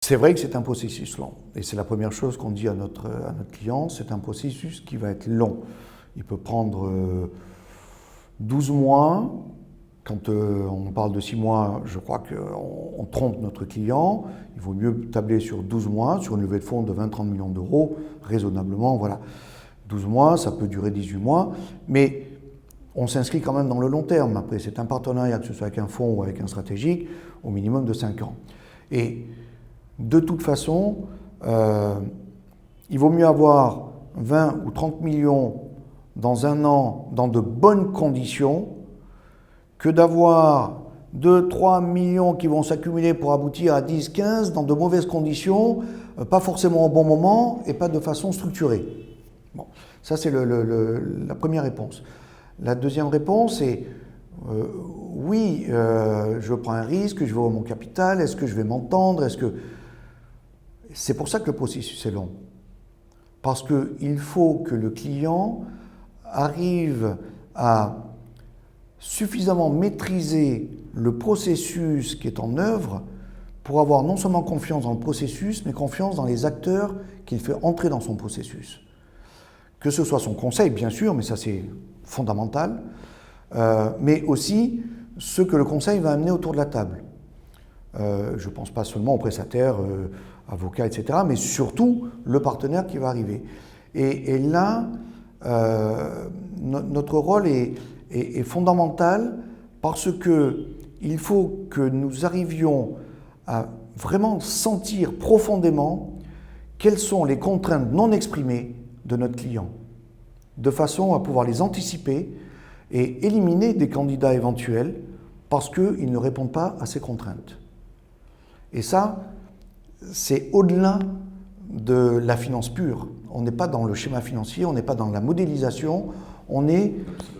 C'est vrai que c'est un processus long. Et c'est la première chose qu'on dit à notre client, c'est un processus qui va être long. Il peut prendre 12 mois. Quand on parle de 6 mois, je crois qu'on trompe notre client. Il vaut mieux tabler sur 12 mois, sur une levée de fonds de 20-30 millions d'euros, raisonnablement. Voilà. 12 mois, ça peut durer 18 mois, mais on s'inscrit quand même dans le long terme. Après, c'est un partenariat, que ce soit avec un fonds ou avec un stratégique, au minimum de 5 ans. Et de toute façon, il vaut mieux avoir 20 ou 30 millions dans un an, dans de bonnes conditions, que d'avoir 2-3 millions qui vont s'accumuler pour aboutir à 10-15 dans de mauvaises conditions, pas forcément au bon moment et pas de façon structurée. Bon, ça c'est la première réponse. La deuxième réponse est oui, je prends un risque, je vais voir mon capital, est-ce que je vais m'entendre, C'est pour ça que le processus est long. Parce qu'il faut que le client arrive à suffisamment maîtriser le processus qui est en œuvre pour avoir non seulement confiance dans le processus, mais confiance dans les acteurs qu'il fait entrer dans son processus. Que ce soit son conseil, bien sûr, mais ça c'est fondamental, mais aussi ce que le conseil va amener autour de la table. Je ne pense pas seulement aux prestataires, avocats, etc., mais surtout le partenaire qui va arriver. Et là, notre rôle est fondamental parce qu'il faut que nous arrivions à vraiment sentir profondément quelles sont les contraintes non exprimées de notre client, de façon à pouvoir les anticiper et éliminer des candidats éventuels parce qu'ils ne répondent pas à ces contraintes. Et ça, c'est au-delà de la finance pure. On n'est pas dans le schéma financier, on n'est pas dans la modélisation, on est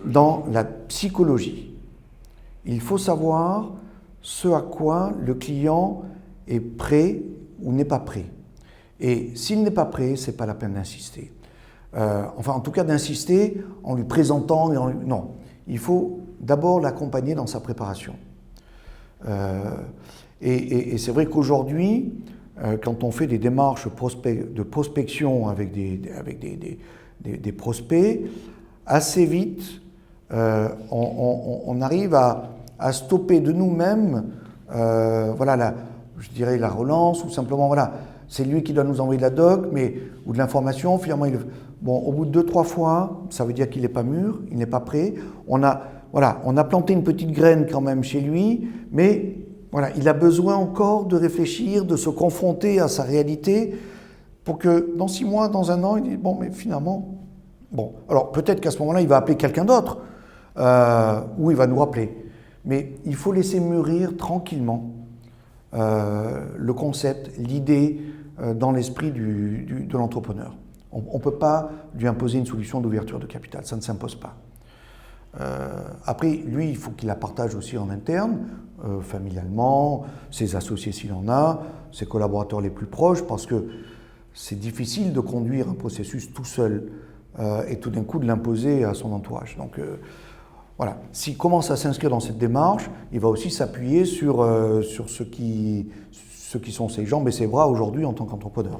dans la psychologie. Il faut savoir ce à quoi le client est prêt ou n'est pas prêt. Et s'il n'est pas prêt, ce n'est pas la peine d'insister. Enfin, en tout cas, d'insister en lui présentant. Non, il faut d'abord l'accompagner dans sa préparation. Et c'est vrai qu'aujourd'hui, quand on fait des démarches de prospection avec des prospects, assez vite, on arrive à stopper de nous-mêmes, voilà, je dirais la relance, ou simplement, voilà, c'est lui qui doit nous envoyer de la doc, ou de l'information, finalement, au bout de 2-3 fois, ça veut dire qu'il n'est pas mûr, il n'est pas prêt. On a planté une petite graine quand même chez lui, mais voilà, il a besoin encore de réfléchir, de se confronter à sa réalité, pour que dans 6 mois, dans 1 an, il dit, bon, mais finalement, bon, alors peut-être qu'à ce moment-là, il va appeler quelqu'un d'autre, ou il va nous rappeler. Mais il faut laisser mûrir tranquillement le concept, l'idée dans l'esprit de l'entrepreneur. On ne peut pas lui imposer une solution d'ouverture de capital, ça ne s'impose pas. Après, lui, il faut qu'il la partage aussi en interne, familialement, ses associés s'il en a, ses collaborateurs les plus proches, parce que c'est difficile de conduire un processus tout seul et tout d'un coup de l'imposer à son entourage. Donc voilà, s'il commence à s'inscrire dans cette démarche, il va aussi s'appuyer sur ce qui sont ses jambes et ses bras aujourd'hui en tant qu'entrepreneur.